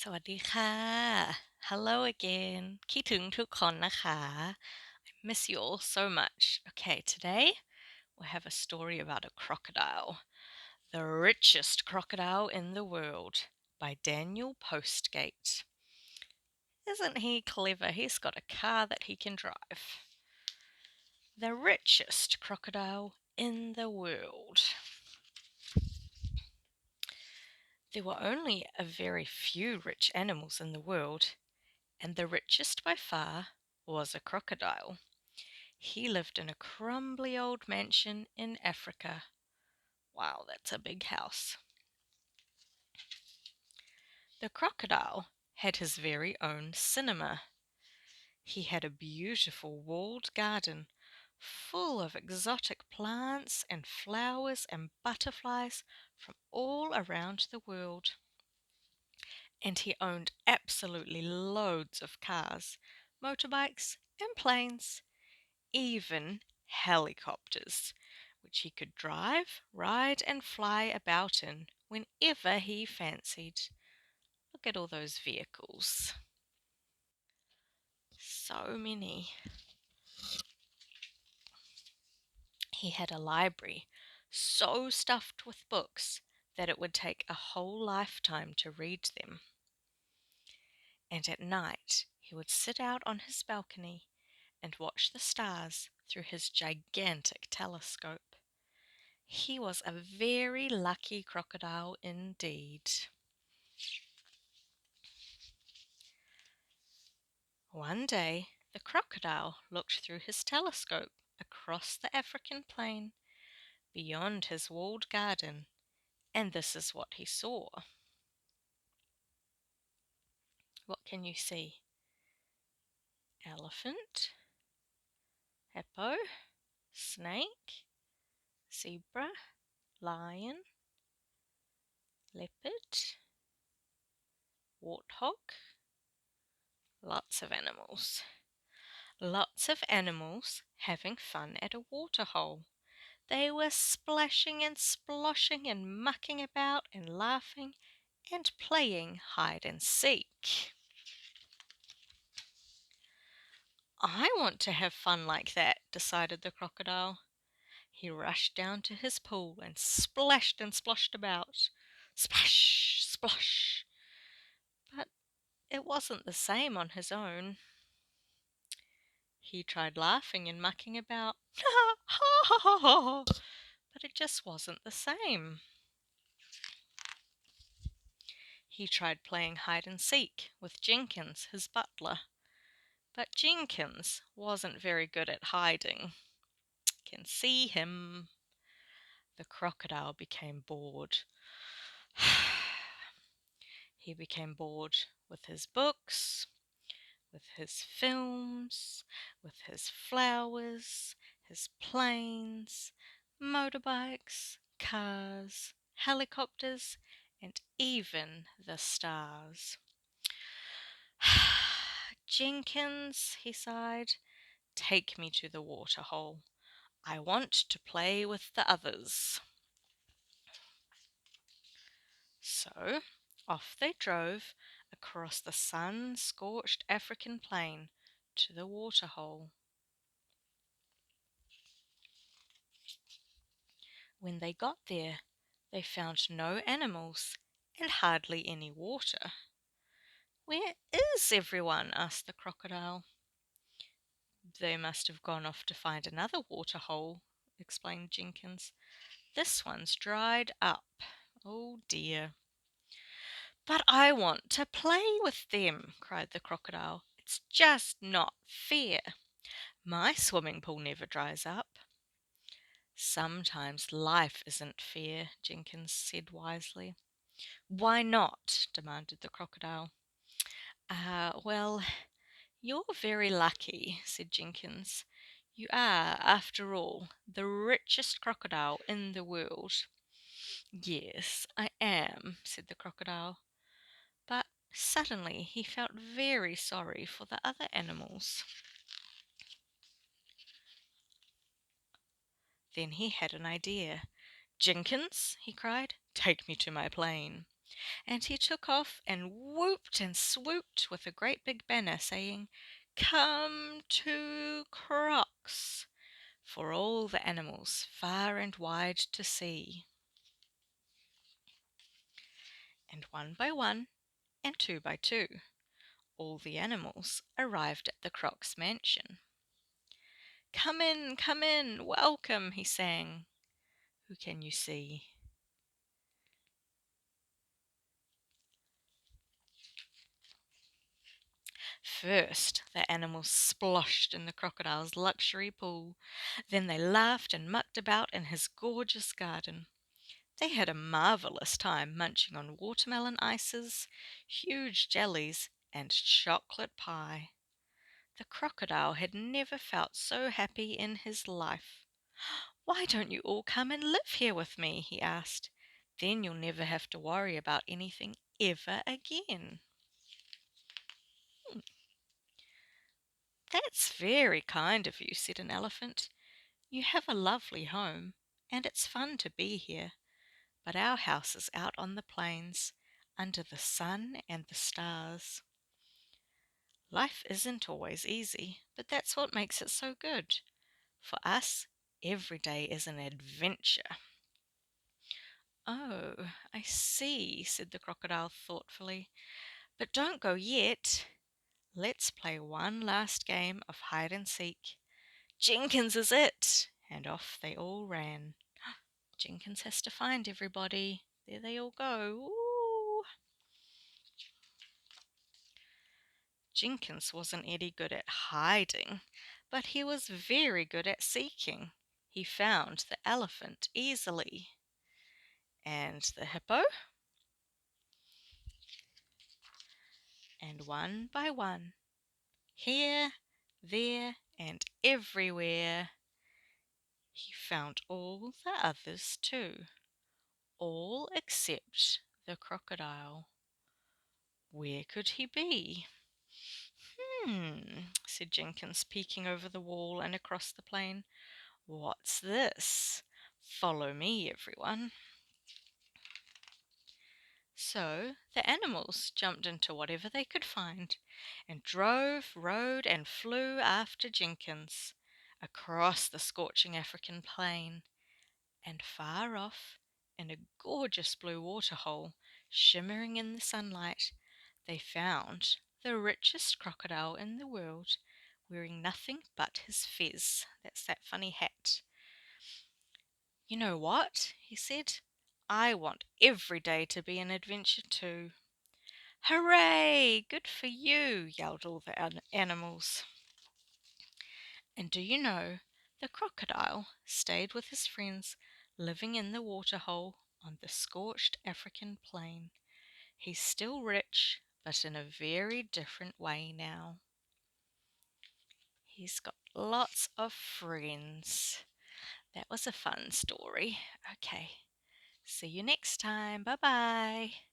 สวัสดีค่ะ Hello again คิดถึงทุกคนนะคะ I miss you all so much. Okay, today we have a story about a crocodile. The richest crocodile in the world by Daniel Postgate. Isn't he clever? He's got a car that he can drive. The richest crocodile in the world. There were only a very few rich animals in the world, and the richest by far was a crocodile. He lived in a crumbly old mansion in Africa. Wow, that's a big house. The crocodile had his very own cinema. He had a beautiful walled garden full of exotic plants and flowers and butterflies from all around the world. And he owned absolutely loads of cars, motorbikes, and planes, even helicopters, which he could drive, ride, and fly about in whenever he fancied. Look at all those vehicles. So many. He had a library so stuffed with books that it would take a whole lifetime to read them. And at night he would sit out on his balcony and watch the stars through his gigantic telescope. He was a very lucky crocodile indeed. One day the crocodile looked through his telescope across the African plain beyond his walled garden, and this is what he saw. What can you see? Elephant, hippo, snake, zebra, lion, leopard, warthog. Lots of animals. Lots of animals having fun at a waterhole. They were splashing and sploshing and mucking about and laughing and playing hide and seek. I want to have fun like that, decided the crocodile. He rushed down to his pool and splashed and splashed about. Splash, splosh. But it wasn't the same on his own. He tried laughing and mucking about. Ha ha ha ha ha! But it just wasn't the same. He tried playing hide and seek with Jenkins, his butler. But Jenkins wasn't very good at hiding. Can see him. The crocodile became bored. He became bored with his books, with his films, with his flowers, his planes, motorbikes, cars, helicopters, and even the stars. Jenkins, he sighed, take me to the waterhole. I want to play with the others. So off they drove across the sun-scorched African plain to the waterhole. When they got there, they found no animals and hardly any water. Where is everyone? Asked the crocodile. They must have gone off to find another waterhole, explained Jenkins. This one's dried up. Oh dear. But I want to play with them, cried the crocodile. It's just not fair. My swimming pool never dries up. Sometimes life isn't fair, Jenkins said wisely. Why not? Demanded the crocodile. Well, you're very lucky, said Jenkins. You are, after all, the richest crocodile in the world. Yes, I am, said the crocodile. But suddenly he felt very sorry for the other animals. Then he had an idea. Jenkins, he cried, take me to my plane. And he took off and whooped and swooped with a great big banner saying, "Come to Crocs," for all the animals far and wide to see. And one by one, and two by two, all the animals arrived at the Croc's mansion. Come in, welcome," he sang. Who can you see? First, the animals splashed in the crocodile's luxury pool. Then they laughed and mucked about in his gorgeous garden. They had a marvelous time munching on watermelon ices, huge jellies, and chocolate pie. The crocodile had never felt so happy in his life. "Why don't you all come and live here with me?" he asked. "Then you'll never have to worry about anything ever again." "That's very kind of you," said an elephant. "You have a lovely home, and it's fun to be here. But our house is out on the plains, under the sun and the stars. Life isn't always easy, but that's what makes it so good. For us, every day is an adventure." "Oh, I see," said the crocodile thoughtfully. "But don't go yet. Let's play one last game of hide and seek. Jenkins is it!" And off they all ran. Jenkins has to find everybody. There they all go. Ooh. Jenkins wasn't any good at hiding, but he was very good at seeking. He found the elephant easily. And the hippo? And one by one, here, there, and everywhere, he found all the others too, all except the crocodile. Where could he be? Said Jenkins, peeking over the wall and across the plain. "What's this? Follow me, everyone." So the animals jumped into whatever they could find and drove, rode, and flew after Jenkins across the scorching African plain, and far off, in a gorgeous blue waterhole shimmering in the sunlight, they found the richest crocodile in the world, wearing nothing but his fez. That's that funny hat. "You know what?" he said. "I want every day to be an adventure too." "Hooray! Good for you!" yelled all the animals. And do you know, the crocodile stayed with his friends, living in the waterhole on the scorched African plain. He's still rich, but in a very different way now. He's got lots of friends. That was a fun story. Okay, see you next time. Bye bye.